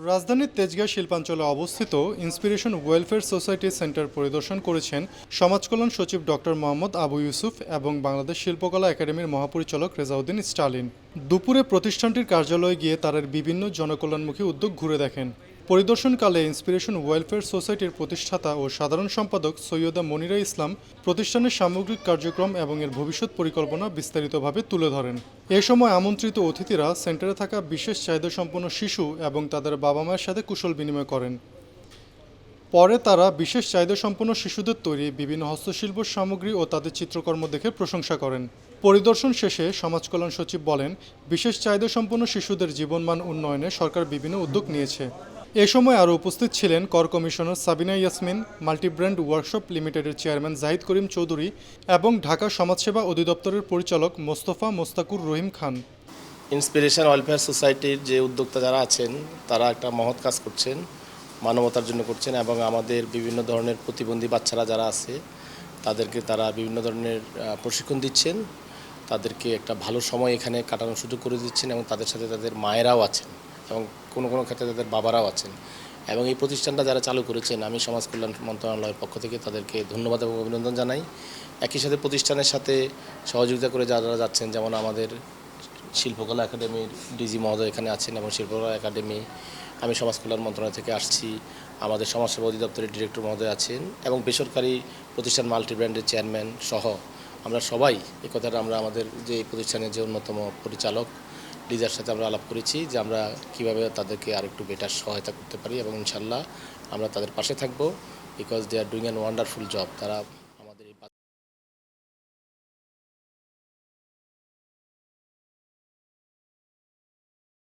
রাজধানীর তেজগাঁ শিল্পাঞ্চলে অবস্থিত ইন্সপিরেশন ওয়েলফেয়ার সোসাইটি সেন্টার পরিদর্শন করেছেন সমাজকল্যাণ সচিব ডক্টর মোহাম্মদ আবু ইউসুফ এবং বাংলাদেশ শিল্পকলা একাডেমির মহাপরিচালক রেজাউদ্দিন স্টালিন। দুপুরে প্রতিষ্ঠানটির কার্যালয়ে গিয়ে তাদের বিভিন্ন জনকল্যাণমুখী উদ্যোগ ঘুরে দেখেন। পরিদর্শনকালে ইন্সপিরেশন ওয়েলফেয়ার সোসাইটির প্রতিষ্ঠাতা ও সাধারণ সম্পাদক সৈয়দা মনিরা ইসলাম প্রতিষ্ঠানের সামগ্রিক কার্যক্রম এবং এর ভবিষ্যৎ পরিকল্পনা বিস্তারিতভাবে তুলে ধরেন। এ সময় আমন্ত্রিত অতিথিরা সেন্টারে থাকা বিশেষ চাহিদাসম্পন্ন শিশু এবং তাদের বাবা মায়ের সাথে কুশল বিনিময় করেন। পরে তারা বিশেষ চাহিদাসম্পন্ন শিশুদের তৈরি বিভিন্ন হস্তশিল্প সামগ্রী ও তাদের চিত্রকর্ম দেখে প্রশংসা করেন। পরিদর্শন শেষে সমাজকল্যাণ সচিব বলেন, বিশেষ চাহিদাসম্পন্ন শিশুদের জীবনমান উন্নয়নে সরকার বিভিন্ন উদ্যোগ নিয়েছে। এ সময় আরও উপস্থিত ছিলেন কর commissioner Sabina Yasmin, multi-brand workshop লিমিটেডের চেয়ারম্যান জাহিদ করিম চৌধুরী এবং ঢাকা সমাজসেবা অধিদপ্তরের পরিচালক মোস্তফা মোস্তাকুর রহিম খান। ইন্সপিরেশন ওয়েলফেয়ার সোসাইটির যে উদ্যোক্তা যারা আছেন তারা একটা মহৎ কাজ করছেন, মানবতার জন্য করছেন এবং আমাদের বিভিন্ন ধরনের প্রতিবন্ধী বাচ্চারা যারা আছে তাদেরকে তারা বিভিন্ন ধরনের প্রশিক্ষণ দিচ্ছেন, তাদেরকে একটা ভালো সময় এখানে কাটানোর সুযোগ করে দিচ্ছেন এবং তাদের সাথে তাদের মায়েরাও আছেন এবং কোনো কোনো ক্ষেত্রে তাদের বাবারাও আছেন। এবং এই প্রতিষ্ঠানটা যারা চালু করেছেন আমি সমাজ কল্যাণ মন্ত্রণালয়ের পক্ষ থেকে তাদেরকে ধন্যবাদ এবং অভিনন্দন জানাই। একই সাথে প্রতিষ্ঠানের সাথে সহযোগিতা করে যারা যাচ্ছেন, যেমন আমাদের শিল্পকলা একাডেমির ডিজি মহোদয় এখানে আছেন এবং শিল্পকলা একাডেমি, আমি সমাজ কল্যাণ মন্ত্রণালয় থেকে আসছি, আমাদের সমাজসেবা অধিদপ্তরের ডিরেক্টর মহোদয় আছেন এবং বেসরকারি প্রতিষ্ঠান মাল্টিব্র্যান্ডের চেয়ারম্যান সহ আমরা সবাই এই কথাটা আমরা আমাদের যে প্রতিষ্ঠানের যে অন্যতম পরিচালক লিজার সাথে আমরা আলাপ করেছি যে আমরা কীভাবে তাদেরকে আরেকটু বেটার সহায়তা করতে পারি এবং ইনশাল্লাহ আমরা তাদের পাশে থাকবো, because they are doing an wonderful job. তারা